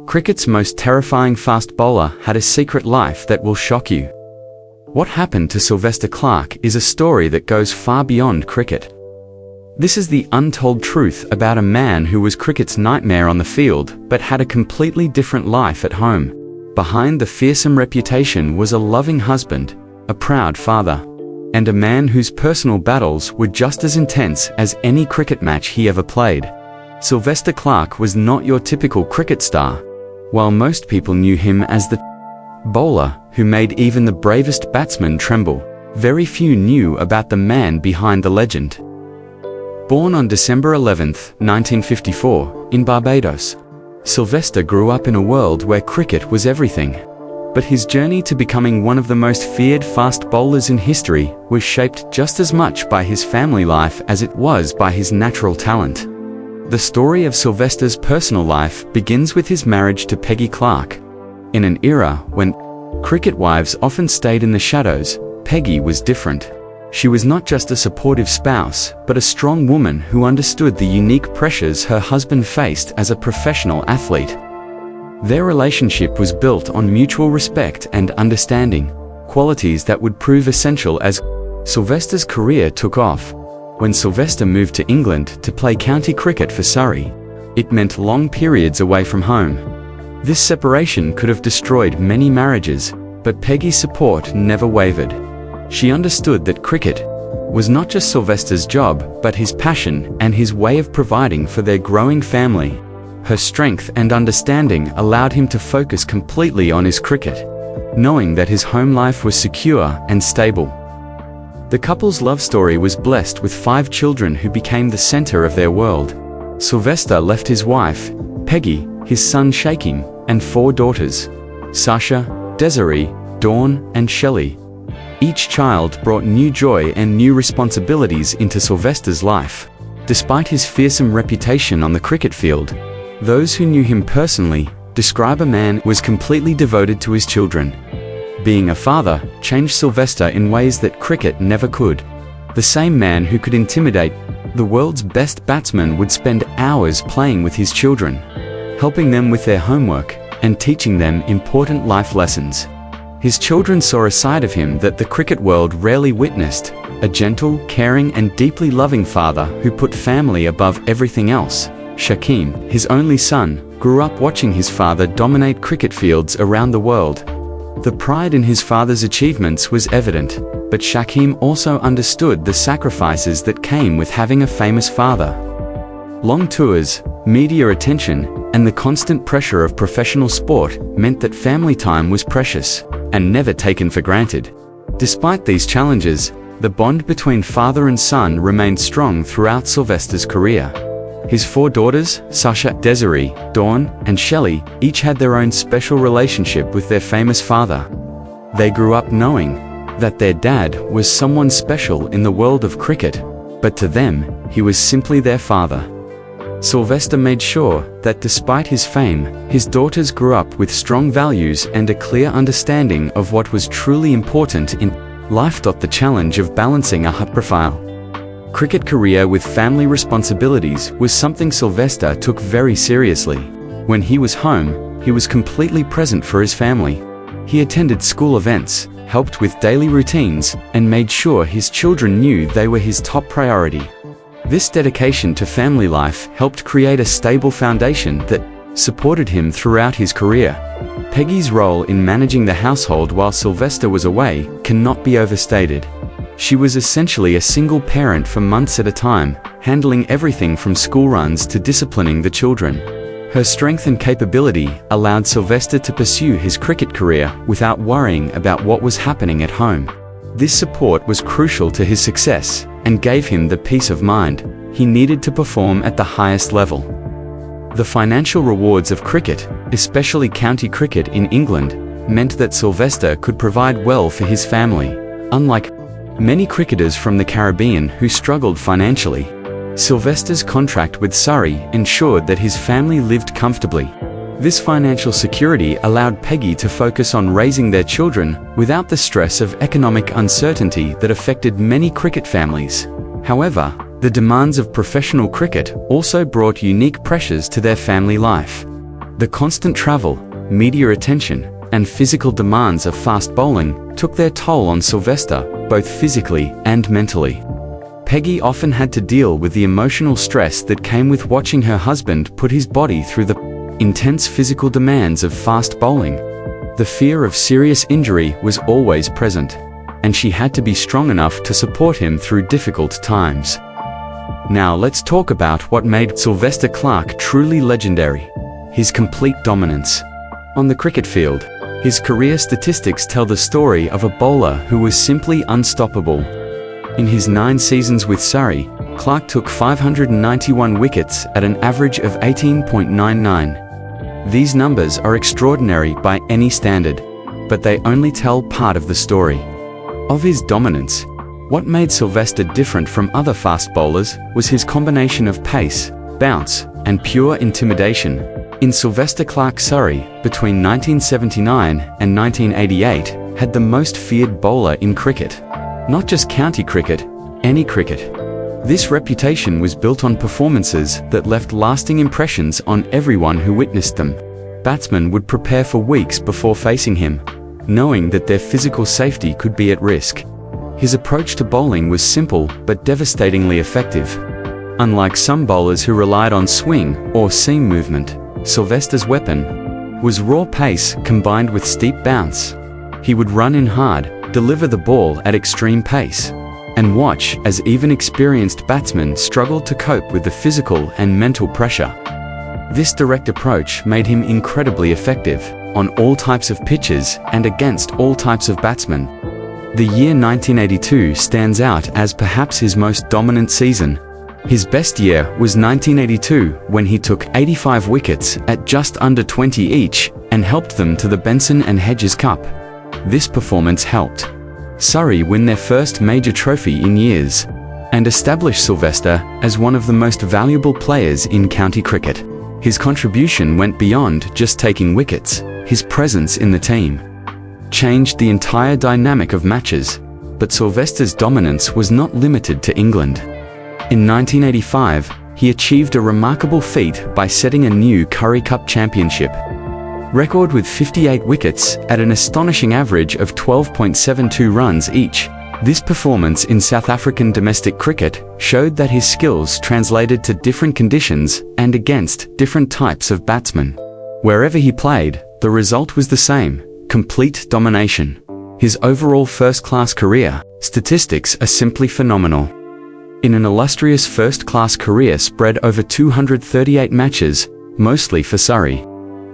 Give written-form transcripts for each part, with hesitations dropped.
Cricket's most terrifying fast bowler had a secret life that will shock you. What happened to Sylvester Clarke is a story that goes far beyond cricket. This is the untold truth about a man who was cricket's nightmare on the field, but had a completely different life at home. Behind the fearsome reputation was a loving husband, a proud father, and a man whose personal battles were just as intense as any cricket match he ever played. Sylvester Clarke was not your typical cricket star. While most people knew him as the bowler who made even the bravest batsmen tremble, very few knew about the man behind the legend. Born on December 11, 1954, in Barbados, Sylvester grew up in a world where cricket was everything. But his journey to becoming one of the most feared fast bowlers in history was shaped just as much by his family life as it was by his natural talent. The story of Sylvester's personal life begins with his marriage to Peggy Clarke. In an era when cricket wives often stayed in the shadows, Peggy was different. She was not just a supportive spouse, but a strong woman who understood the unique pressures her husband faced as a professional athlete. Their relationship was built on mutual respect and understanding, qualities that would prove essential as Sylvester's career took off. When Sylvester moved to England to play county cricket for Surrey, it meant long periods away from home. This separation could have destroyed many marriages, but Peggy's support never wavered. She understood that cricket was not just Sylvester's job, but his passion and his way of providing for their growing family. Her strength and understanding allowed him to focus completely on his cricket, knowing that his home life was secure and stable. The couple's love story was blessed with 5 children who became the center of their world. Sylvester left his wife, Peggy, his son Shaquem, and 4 daughters, Sasha, Desiree, Dawn, and Shelley. Each child brought new joy and new responsibilities into Sylvester's life. Despite his fearsome reputation on the cricket field, those who knew him personally describe a man who was completely devoted to his children. Being a father changed Sylvester in ways that cricket never could. The same man who could intimidate the world's best batsmen would spend hours playing with his children, helping them with their homework and teaching them important life lessons. His children saw a side of him that the cricket world rarely witnessed, a gentle, caring and deeply loving father who put family above everything else. Shaquem, his only son, grew up watching his father dominate cricket fields around the world. The pride in his father's achievements was evident, but Shaquem also understood the sacrifices that came with having a famous father. Long tours, media attention, and the constant pressure of professional sport meant that family time was precious and never taken for granted. Despite these challenges, the bond between father and son remained strong throughout Sylvester's career. His 4 daughters, Sasha, Desiree, Dawn, and Shelley, each had their own special relationship with their famous father. They grew up knowing that their dad was someone special in the world of cricket, but to them, he was simply their father. Sylvester made sure that despite his fame, his daughters grew up with strong values and a clear understanding of what was truly important in life. The challenge of balancing a high-profile cricket career with family responsibilities was something Sylvester took very seriously. When he was home, he was completely present for his family. He attended school events, helped with daily routines, and made sure his children knew they were his top priority. This dedication to family life helped create a stable foundation that supported him throughout his career. Peggy's role in managing the household while Sylvester was away cannot be overstated. She was essentially a single parent for months at a time, handling everything from school runs to disciplining the children. Her strength and capability allowed Sylvester to pursue his cricket career without worrying about what was happening at home. This support was crucial to his success and gave him the peace of mind he needed to perform at the highest level. The financial rewards of cricket, especially county cricket in England, meant that Sylvester could provide well for his family. Unlike many cricketers from the Caribbean who struggled financially, Sylvester's contract with Surrey ensured that his family lived comfortably. This financial security allowed Peggy to focus on raising their children without the stress of economic uncertainty that affected many cricket families. However, the demands of professional cricket also brought unique pressures to their family life. The constant travel, media attention, and physical demands of fast bowling took their toll on Sylvester, both physically and mentally. Peggy often had to deal with the emotional stress that came with watching her husband put his body through the intense physical demands of fast bowling. The fear of serious injury was always present, and she had to be strong enough to support him through difficult times. Now let's talk about what made Sylvester Clarke truly legendary: his complete dominance. On the cricket field, his career statistics tell the story of a bowler who was simply unstoppable. In his 9 seasons with Surrey, Clarke took 591 wickets at an average of 18.99. These numbers are extraordinary by any standard, but they only tell part of the story. Of his dominance, what made Sylvester different from other fast bowlers was his combination of pace, bounce, and pure intimidation. In Sylvester Clarke, Surrey, between 1979 and 1988, had the most feared bowler in cricket. Not just county cricket, any cricket. This reputation was built on performances that left lasting impressions on everyone who witnessed them. Batsmen would prepare for weeks before facing him, knowing that their physical safety could be at risk. His approach to bowling was simple but devastatingly effective. Unlike some bowlers who relied on swing or seam movement, Sylvester's weapon was raw pace combined with steep bounce. He would run in hard, deliver the ball at extreme pace, and watch as even experienced batsmen struggled to cope with the physical and mental pressure. This direct approach made him incredibly effective on all types of pitches and against all types of batsmen. The year 1982 stands out as perhaps his most dominant season. His best year was 1982, when he took 85 wickets at just under 20 each and helped them to the Benson and Hedges Cup. This performance helped Surrey win their first major trophy in years, and establish Sylvester as one of the most valuable players in county cricket. His contribution went beyond just taking wickets. His presence in the team changed the entire dynamic of matches. But Sylvester's dominance was not limited to England. In 1985, he achieved a remarkable feat by setting a new Currie Cup championship record with 58 wickets at an astonishing average of 12.72 runs each. This performance in South African domestic cricket showed that his skills translated to different conditions and against different types of batsmen. Wherever he played, the result was the same: complete domination. His overall first-class career statistics are simply phenomenal. In an illustrious first-class career spread over 238 matches, mostly for Surrey,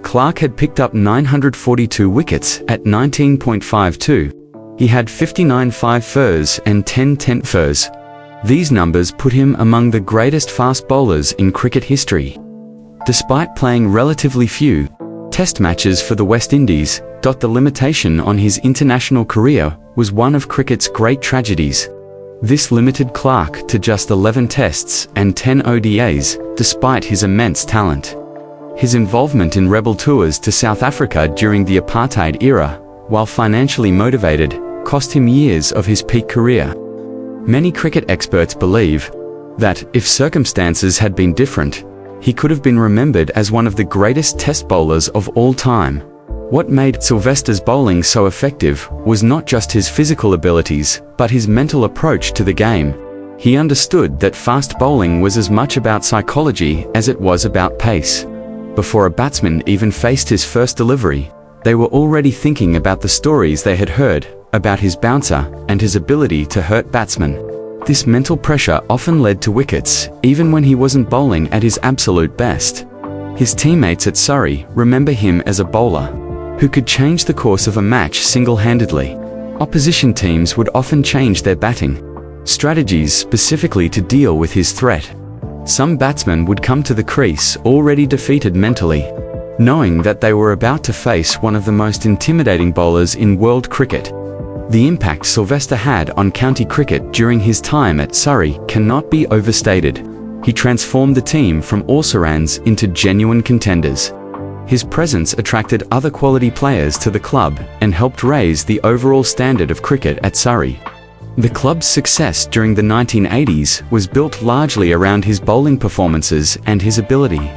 Clarke had picked up 942 wickets at 19.52. He had 59 5-fers and 10 10-fers. These numbers put him among the greatest fast bowlers in cricket history. Despite playing relatively few Test matches for the West Indies, the limitation on his international career was one of cricket's great tragedies. This limited Clarke to just 11 Tests and 10 ODIs, despite his immense talent. His involvement in rebel tours to South Africa during the apartheid era, while financially motivated, cost him years of his peak career. Many cricket experts believe that, if circumstances had been different, he could have been remembered as one of the greatest Test bowlers of all time. What made Sylvester's bowling so effective was not just his physical abilities, but his mental approach to the game. He understood that fast bowling was as much about psychology as it was about pace. Before a batsman even faced his first delivery, they were already thinking about the stories they had heard about his bouncer and his ability to hurt batsmen. This mental pressure often led to wickets, even when he wasn't bowling at his absolute best. His teammates at Surrey remember him as a bowler who could change the course of a match single-handedly. Opposition teams would often change their batting strategies specifically to deal with his threat. Some batsmen would come to the crease already defeated mentally, knowing that they were about to face one of the most intimidating bowlers in world cricket. The impact Sylvester had on county cricket during his time at Surrey cannot be overstated. He transformed the team from all-Saurans into genuine contenders. His presence attracted other quality players to the club and helped raise the overall standard of cricket at Surrey. The club's success during the 1980s was built largely around his bowling performances and his ability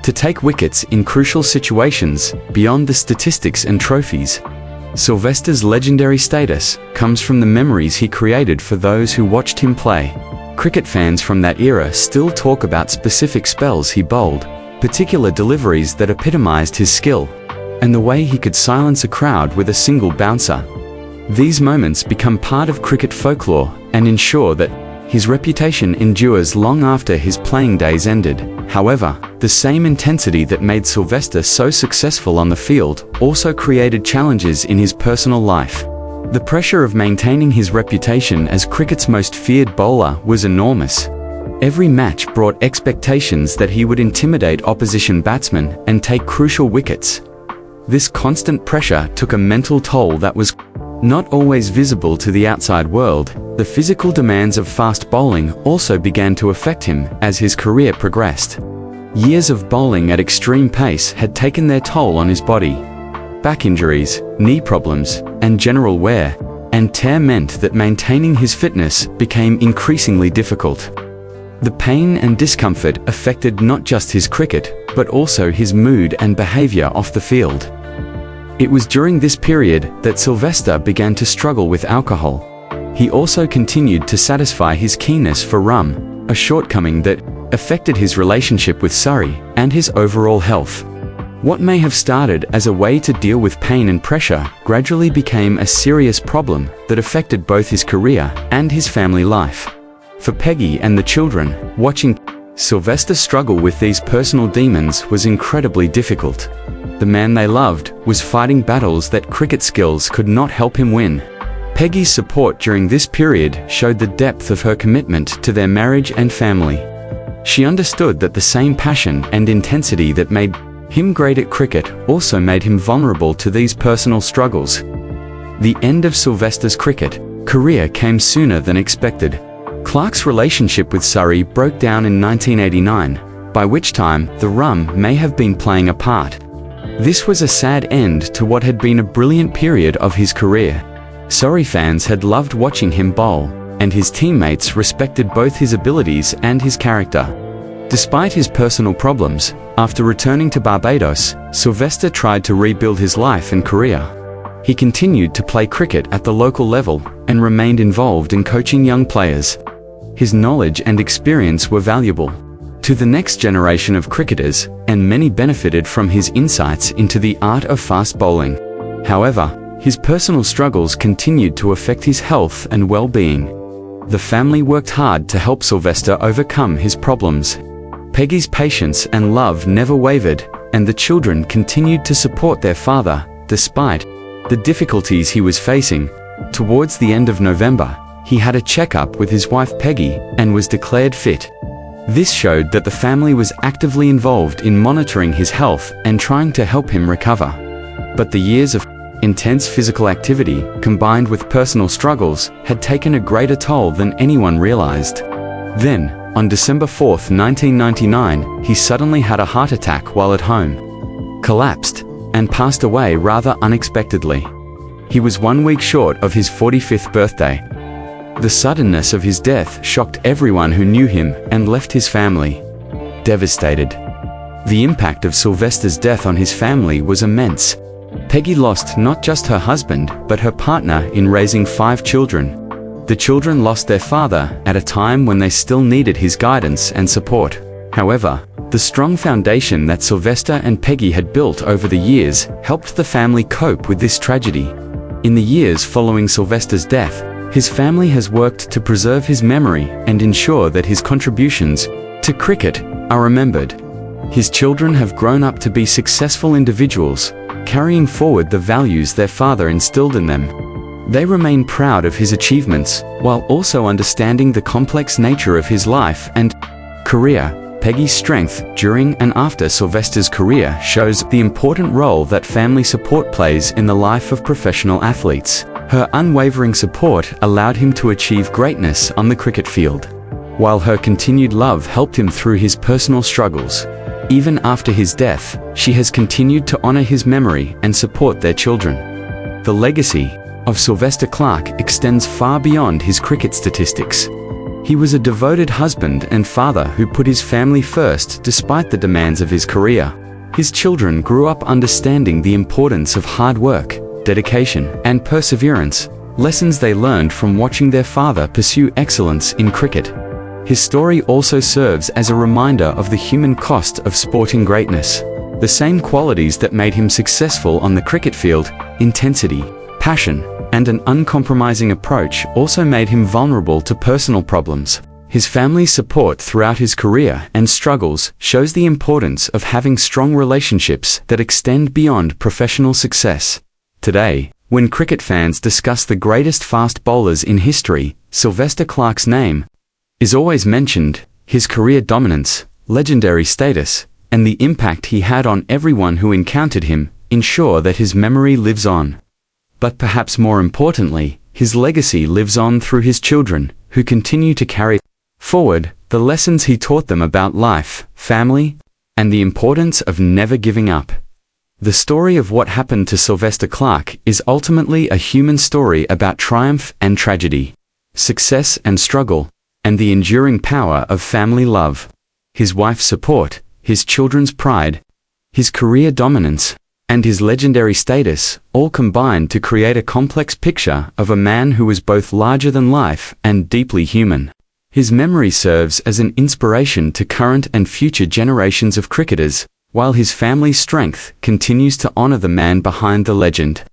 to take wickets in crucial situations beyond the statistics and trophies. Sylvester's legendary status comes from the memories he created for those who watched him play. Cricket fans from that era still talk about specific spells he bowled, particular deliveries that epitomized his skill, and the way he could silence a crowd with a single bouncer. These moments become part of cricket folklore and ensure that his reputation endures long after his playing days ended. However, the same intensity that made Sylvester so successful on the field also created challenges in his personal life. The pressure of maintaining his reputation as cricket's most feared bowler was enormous. Every match brought expectations that he would intimidate opposition batsmen and take crucial wickets. This constant pressure took a mental toll that was not always visible to the outside world. The physical demands of fast bowling also began to affect him as his career progressed. Years of bowling at extreme pace had taken their toll on his body. Back injuries, knee problems, and general wear and tear meant that maintaining his fitness became increasingly difficult. The pain and discomfort affected not just his cricket, but also his mood and behavior off the field. It was during this period that Sylvester began to struggle with alcohol. He also continued to satisfy his keenness for rum, a shortcoming that affected his relationship with Surrey and his overall health. What may have started as a way to deal with pain and pressure gradually became a serious problem that affected both his career and his family life. For Peggy and the children, watching Sylvester struggle with these personal demons was incredibly difficult. The man they loved was fighting battles that cricket skills could not help him win. Peggy's support during this period showed the depth of her commitment to their marriage and family. She understood that the same passion and intensity that made him great at cricket also made him vulnerable to these personal struggles. The end of Sylvester's cricket career came sooner than expected. Clarke's relationship with Surrey broke down in 1989, by which time the rum may have been playing a part. This was a sad end to what had been a brilliant period of his career. Surrey fans had loved watching him bowl, and his teammates respected both his abilities and his character. Despite his personal problems, after returning to Barbados, Sylvester tried to rebuild his life and career. He continued to play cricket at the local level and remained involved in coaching young players. His knowledge and experience were valuable to the next generation of cricketers, and many benefited from his insights into the art of fast bowling. However, his personal struggles continued to affect his health and well-being. The family worked hard to help Sylvester overcome his problems. Peggy's patience and love never wavered, and the children continued to support their father, despite the difficulties he was facing. Towards the end of November, he had a checkup with his wife Peggy and was declared fit. This showed that the family was actively involved in monitoring his health and trying to help him recover. But the years of intense physical activity, combined with personal struggles, had taken a greater toll than anyone realized. Then, on December 4, 1999, he suddenly had a heart attack while at home, collapsed, and passed away rather unexpectedly. He was 1 week short of his 45th birthday. The suddenness of his death shocked everyone who knew him and left his family devastated. The impact of Sylvester's death on his family was immense. Peggy lost not just her husband, but her partner in raising 5 children. The children lost their father at a time when they still needed his guidance and support. However, the strong foundation that Sylvester and Peggy had built over the years helped the family cope with this tragedy. In the years following Sylvester's death, his family has worked to preserve his memory and ensure that his contributions to cricket are remembered. His children have grown up to be successful individuals, carrying forward the values their father instilled in them. They remain proud of his achievements, while also understanding the complex nature of his life and career. Peggy's strength during and after Sylvester's career shows the important role that family support plays in the life of professional athletes. Her unwavering support allowed him to achieve greatness on the cricket field, while her continued love helped him through his personal struggles. Even after his death, she has continued to honor his memory and support their children. The legacy of Sylvester Clarke extends far beyond his cricket statistics. He was a devoted husband and father who put his family first despite the demands of his career. His children grew up understanding the importance of hard work, dedication, and perseverance, lessons they learned from watching their father pursue excellence in cricket. His story also serves as a reminder of the human cost of sporting greatness. The same qualities that made him successful on the cricket field, intensity, passion, and an uncompromising approach, also made him vulnerable to personal problems. His family's support throughout his career and struggles shows the importance of having strong relationships that extend beyond professional success. Today, when cricket fans discuss the greatest fast bowlers in history, Sylvester Clarke's name is always mentioned. His career dominance, legendary status, and the impact he had on everyone who encountered him ensure that his memory lives on. But perhaps more importantly, his legacy lives on through his children, who continue to carry forward the lessons he taught them about life, family, and the importance of never giving up. The story of what happened to Sylvester Clarke is ultimately a human story about triumph and tragedy, success and struggle, and the enduring power of family love. His wife's support, his children's pride, his career dominance, and his legendary status all combined to create a complex picture of a man who was both larger than life and deeply human. His memory serves as an inspiration to current and future generations of cricketers, while his family's strength continues to honor the man behind the legend.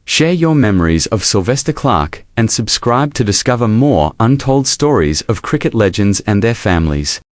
Share your memories of Sylvester Clarke and subscribe to discover more untold stories of cricket legends and their families.